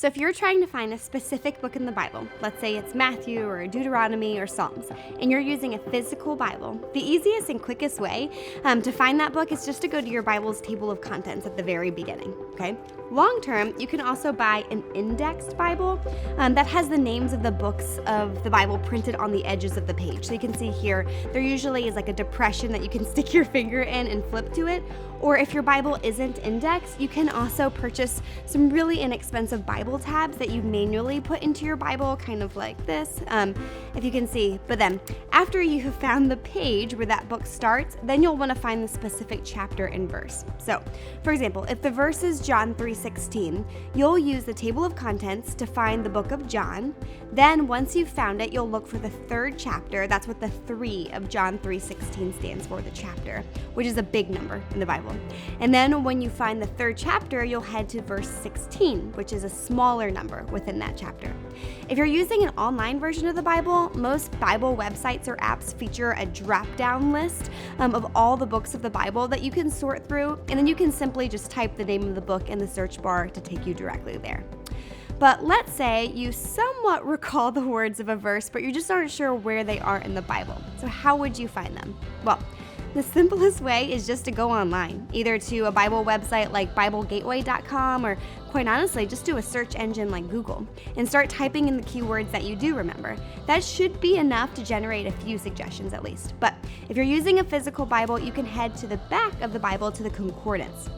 So if you're trying to find a specific book in the Bible, let's say it's Matthew or Deuteronomy or Psalms, and you're using a physical Bible, the easiest and quickest way to find that book is just to go to your Bible's table of contents at the very beginning, okay? Long term, you can also buy an indexed Bible that has the names of the books of the Bible printed on the edges of the page. So you can see here, there usually is like a depression that you can stick your finger in and flip to it. Or if your Bible isn't indexed, you can also purchase some really inexpensive Bible tabs that you manually put into your Bible, kind of like this, if you can see. But then, after you have found the page where that book starts, then you'll want to find the specific chapter and verse. So, for example, if the verse is John 3:16, you'll use the table of contents to find the book of John. Then, once you've found it, you'll look for the third chapter. That's what the 3 of John 3:16 stands for, the chapter, which is a big number in the Bible. And then when you find the third chapter, you'll head to verse 16, which is a smaller number within that chapter. If you're using an online version of the Bible, most Bible websites or apps feature a drop-down list of all the books of the Bible that you can sort through, and then you can simply just type the name of the book in the search bar to take you directly there. But let's say you somewhat recall the words of a verse, but you just aren't sure where they are in the Bible. So how would you find them? Well, the simplest way is just to go online, either to a Bible website like BibleGateway.com, or quite honestly, just do a search engine like Google and start typing in the keywords that you do remember. That should be enough to generate a few suggestions at least. But if you're using a physical Bible, you can head to the back of the Bible to the concordance.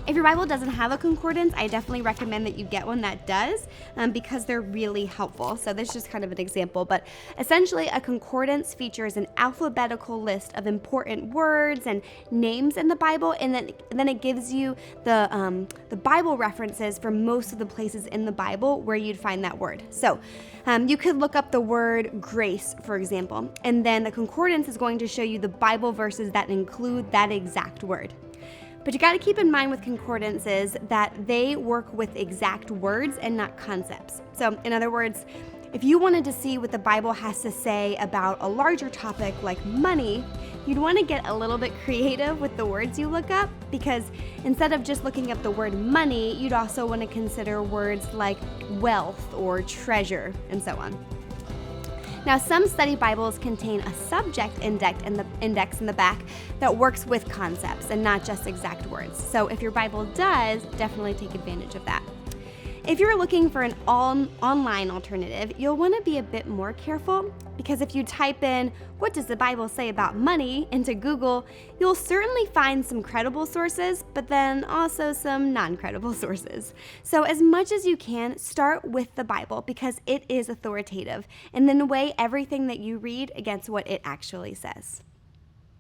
If your Bible doesn't have a concordance, I definitely recommend that you get one that does because they're really helpful. So this is just kind of an example, but essentially a concordance features an alphabetical list of important words and names in the Bible, and then it gives you the Bible references for most of the places in the Bible where you'd find that word. So you could look up the word grace, for example, and then the concordance is going to show you the Bible verses that include that exact word. But you got to keep in mind with concordances that they work with exact words and not concepts. So in other words, if you wanted to see what the Bible has to say about a larger topic like money, you'd want to get a little bit creative with the words you look up, because instead of just looking up the word money, you'd also want to consider words like wealth or treasure and so on. Now, some study Bibles contain a subject index in the back that works with concepts and not just exact words. So if your Bible does, definitely take advantage of that. If you're looking for an online alternative, you'll want to be a bit more careful, because if you type in, "What does the Bible say about money?" into Google, you'll certainly find some credible sources, but then also some non-credible sources. So as much as you can, start with the Bible because it is authoritative, and then weigh everything that you read against what it actually says.